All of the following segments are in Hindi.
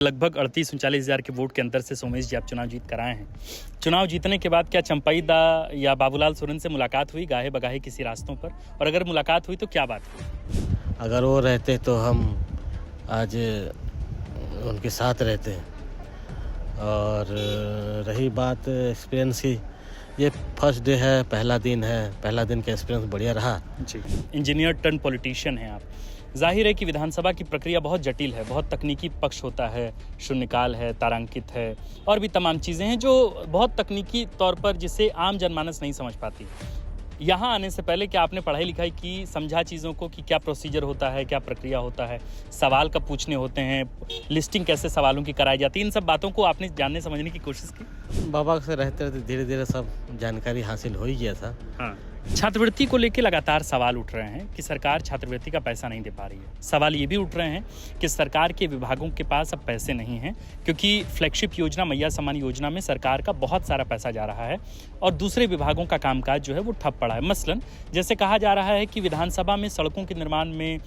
लगभग 38-39 हज़ार के वोट के अंतर से सोमेश जी आप चुनाव जीत कर आए हैं। चुनाव जीतने के बाद क्या चंपई दा या बाबूलाल सोरेन से मुलाकात हुई गाहे बगाहे किसी रास्तों पर, और अगर मुलाकात हुई तो क्या बात हुई? अगर वो रहते तो हम आज उनके साथ रहते। और रही बात एक्सपीरियंस की, ये फर्स्ट डे है, पहला दिन है, पहला दिन का एक्सपीरियंस बढ़िया रहा जी। इंजीनियर टर्न पॉलिटिशियन हैं आप। जाहिर है कि विधानसभा की प्रक्रिया बहुत जटिल है, बहुत तकनीकी पक्ष होता है, शून्यकाल है, तारांकित है और भी तमाम चीज़ें हैं जो बहुत तकनीकी तौर पर जिसे आम जनमानस नहीं समझ पाती। यहाँ आने से पहले क्या आपने पढ़ाई लिखाई की, समझा चीज़ों को कि क्या प्रोसीजर होता है, क्या प्रक्रिया होता है, सवाल कब पूछने होते हैं, लिस्टिंग कैसे सवालों की कराई जाती है, इन सब बातों को आपने जानने समझने की कोशिश की? बाबा से रहते रहते धीरे धीरे सब जानकारी हासिल हो ही गया था। हाँ। छात्रवृत्ति को लेकर लगातार सवाल उठ रहे हैं कि सरकार छात्रवृत्ति का पैसा नहीं दे पा रही है। सवाल ये भी उठ रहे हैं कि सरकार के विभागों के पास अब पैसे नहीं हैं, क्योंकि फ्लैगशिप योजना मैया सम्मान योजना में सरकार का बहुत सारा पैसा जा रहा है और दूसरे विभागों का कामकाज जो है वो ठप पड़ा है। मसलन जैसे कहा जा रहा है कि विधानसभा में सड़कों के निर्माण में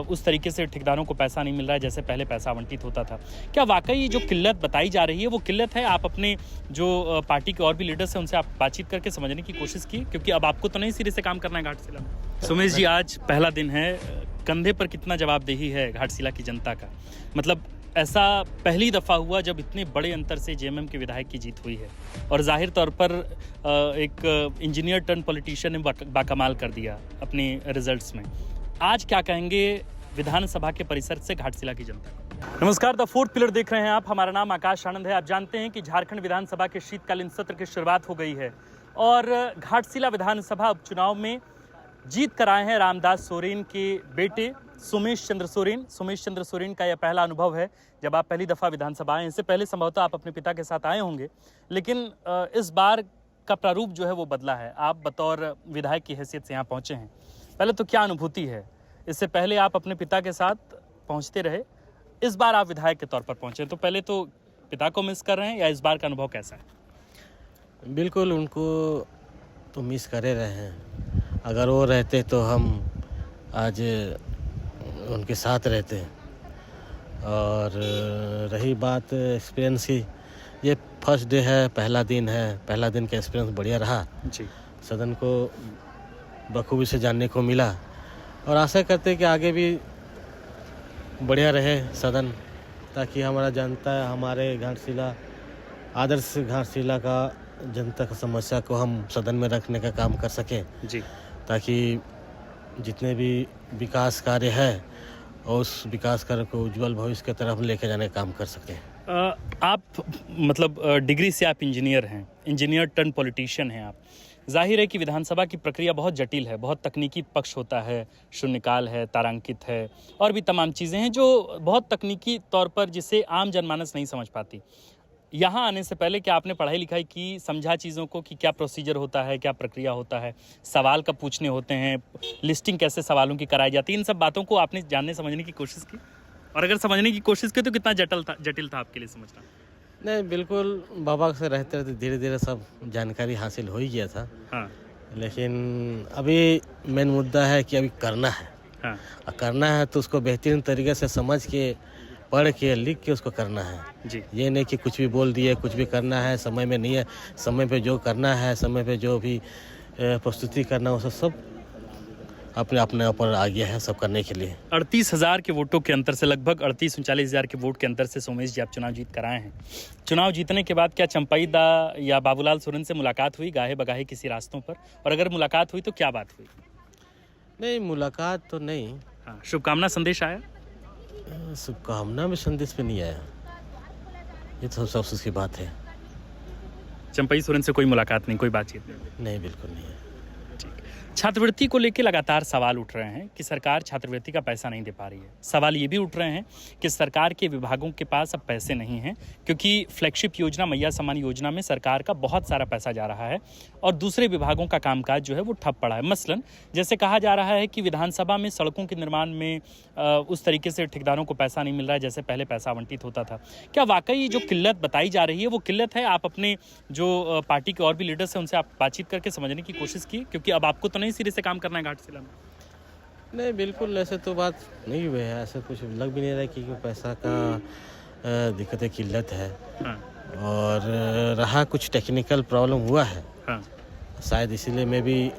उस तरीके से ठेकेदारों को पैसा नहीं मिल रहा है जैसे पहले पैसा आवंटित होता था। क्या वाकई जो किल्लत बताई जा रही है वो किल्लत है? आप अपने जो पार्टी के और भी लीडर्स हैं उनसे आप बातचीत करके समझने की कोशिश की, क्योंकि अब आपको तो नहीं सिरे से काम करना है घाटशिला में। सोमेश जी, आज पहला दिन है, कंधे पर कितना जवाबदेही है घाटशिला की जनता का? मतलब ऐसा पहली दफ़ा हुआ जब इतने बड़े अंतर से जेएमएम के विधायक की जीत हुई है और जाहिर तौर पर एक इंजीनियर टर्न पॉलिटिशियन ने बाकमाल कर दिया अपने रिजल्ट्स में। आज क्या कहेंगे विधानसभा के परिसर से घाटशिला की जनता को? नमस्कार, द फोर्थ पिलर देख रहे हैं आप। हमारा नाम आकाश आनंद है। आप जानते हैं कि झारखंड विधानसभा के शीतकालीन सत्र की शुरुआत हो गई है और घाटशिला विधानसभा उपचुनाव में जीत कर आए हैं रामदास सोरेन के बेटे सोमेश चंद्र सोरेन। सोमेश चंद्र सोरेन का यह पहला अनुभव है जब आप पहली दफ़ा विधानसभा आए। इससे पहले संभवतः आप अपने पिता के साथ आए होंगे, लेकिन इस बार का प्रारूप जो है वो बदला है। आप बतौर विधायक की हैसियत से यहाँ पहुँचे हैं। पहले तो क्या अनुभूति है? इससे पहले आप अपने पिता के साथ पहुँचते रहे, इस बार आप विधायक के तौर पर पहुँचे, तो पहले तो पिता को मिस कर रहे हैं या इस बार का अनुभव कैसा है? बिल्कुल, उनको तो मिस करे रहे हैं। अगर वो रहते तो हम आज उनके साथ रहते। और रही बात एक्सपीरियंस की, ये फर्स्ट डे है, पहला दिन है, पहला दिन का एक्सपीरियंस बढ़िया रहा जी। सदन को बखूबी से जानने को मिला और आशा करते कि आगे भी बढ़िया रहे सदन, ताकि हमारा जनता, हमारे घाटशिला, आदर्श घाटशिला का जनता की समस्या को हम सदन में रखने का काम कर सकें जी, ताकि जितने भी विकास कार्य है और उस विकास कार्य को उज्जवल भविष्य की तरफ लेके जाने का काम कर सकें। आप मतलब डिग्री से आप इंजीनियर हैं, इंजीनियर टर्न पॉलिटिशियन हैं आप। जाहिर है कि विधानसभा की प्रक्रिया बहुत जटिल है, बहुत तकनीकी पक्ष होता है, शून्यकाल है, तारांकित है और भी तमाम चीज़ें हैं जो बहुत तकनीकी तौर पर जिसे आम जनमानस नहीं समझ पाती। यहाँ आने से पहले क्या आपने पढ़ाई लिखाई की, समझा चीज़ों को कि क्या प्रोसीजर होता है, क्या प्रक्रिया होता है, सवाल कब पूछने होते हैं, लिस्टिंग कैसे सवालों की कराई जाती है, इन सब बातों को आपने जानने समझने की कोशिश की? और अगर समझने की कोशिश की तो कितना जटिल था आपके लिए समझना? नहीं, बिल्कुल, बाबा से रहते रहते धीरे धीरे सब जानकारी हासिल हो ही गया था। हाँ। लेकिन अभी मेन मुद्दा है कि अभी करना है। हाँ। और करना है तो उसको बेहतरीन तरीके से समझ के, पढ़ के, लिख के उसको करना है जी। ये नहीं कि कुछ भी बोल दिए, कुछ भी करना है, समय में नहीं है। समय पे जो करना है, समय पे जो भी प्रस्तुति करना है, वो सब अपने अपने ऊपर आ गया है सब करने के लिए। 38,000 के वोटों के अंतर से, लगभग 38-39 हज़ार के वोट के अंतर से सोमेश जी आप चुनाव जीत कर आए हैं। चुनाव जीतने के बाद क्या चंपई दा या बाबूलाल सोरेन से मुलाकात हुई गाहे बगाहे किसी रास्तों पर, और अगर मुलाकात हुई तो क्या बात हुई? नहीं, मुलाकात तो नहीं। हाँ, शुभकामना संदेश आया? शुभकामना में संदेश पे नहीं आया, ये तो सब अफसोस की बात है। चंपई सोरेन से कोई मुलाकात नहीं, कोई बातचीत नहीं? नहीं, बिल्कुल नहीं है। छात्रवृत्ति को लेकर लगातार सवाल उठ रहे हैं कि सरकार छात्रवृत्ति का पैसा नहीं दे पा रही है। सवाल ये भी उठ रहे हैं कि सरकार के विभागों के पास अब पैसे नहीं हैं, क्योंकि फ्लैगशिप योजना मैया सम्मान योजना में सरकार का बहुत सारा पैसा जा रहा है और दूसरे विभागों का कामकाज जो है वो ठप पड़ा है। मसलन जैसे कहा जा रहा है कि विधानसभा में सड़कों के निर्माण में उस तरीके से ठेकेदारों को पैसा नहीं मिल रहा है जैसे पहले पैसा आवंटित होता था। क्या वाकई जो किल्लत बताई जा रही है वो किल्लत है? आप अपने जो पार्टी के और भी लीडर्स हैं उनसे आप बातचीत करके समझने की कोशिश की, क्योंकि अब आपको तो नहीं सिरे से काम करना है घाटशिला में? नहीं, बिल्कुल ऐसे तो बात नहीं हुई है। ऐसे कुछ लग भी नहीं रहा है कि पैसा का दिक्कत किल्लत है। हाँ, और रहा कुछ टेक्निकल प्रॉब्लम हुआ है, हाँ, शायद इसीलिए मैं भी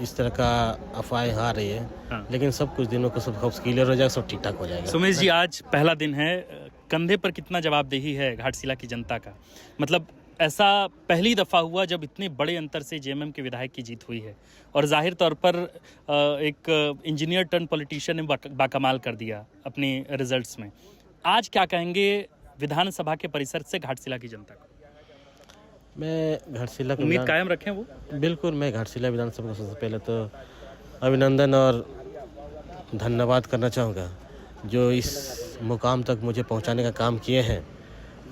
इस तरह का अफवाहें आ रही है। हाँ। लेकिन सब कुछ दिनों को सब क्लियर हो जाएगा, सब ठीक ठाक हो जाएगा। सुमेश जी, आज पहला दिन है, कंधे पर कितना जवाबदेही है घाटशिला की जनता का? मतलब ऐसा पहली दफ़ा हुआ जब इतने बड़े अंतर से जेएमएम के विधायक की जीत हुई है, और जाहिर तौर पर एक इंजीनियर टर्न पॉलिटिशियन ने बाकमाल कर दिया अपने रिजल्ट्स में। आज क्या कहेंगे विधानसभा के परिसर से घाटशिला की जनता को? मैं घाटशिला को उम्मीद कायम रखें वो? बिल्कुल, मैं घाटशिला विधानसभा को सबसे पहले तो अभिनंदन और धन्यवाद करना चाहूँगा, जो इस मुकाम तक मुझे पहुँचाने का काम किए हैं,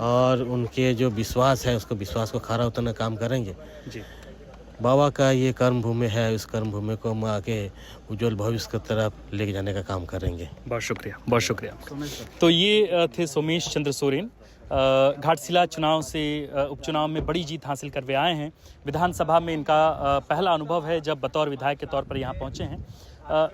और उनके जो विश्वास है उसको विश्वास को खरा उतरना काम करेंगे। जी, बाबा का ये कर्म भूमि है, उस कर्म भूमि को हम आगे उज्जवल भविष्य की तरफ लेके जाने का काम करेंगे। बहुत शुक्रिया, बहुत शुक्रिया। तो ये थे सोमेश चंद्र सोरेन, घाटशिला चुनाव से उपचुनाव में बड़ी जीत हासिल कर वे आए हैं। विधानसभा में इनका पहला अनुभव है जब बतौर विधायक के तौर पर यहाँ पहुँचे हैं।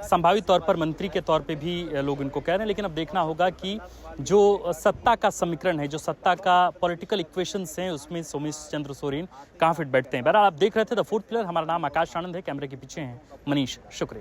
संभावित तौर पर मंत्री के तौर पे भी लोग इनको कह रहे हैं, लेकिन अब देखना होगा कि जो सत्ता का समीकरण है, जो सत्ता का पॉलिटिकल इक्वेशंस हैं, उसमें सोमेश चंद्र सोरेन कहाँ फिट बैठते हैं। बहरहाल आप देख रहे थे द फोर्थ पिलर। हमारा नाम आकाश आनंद है, कैमरे के पीछे हैं मनीष। शुक्रिया।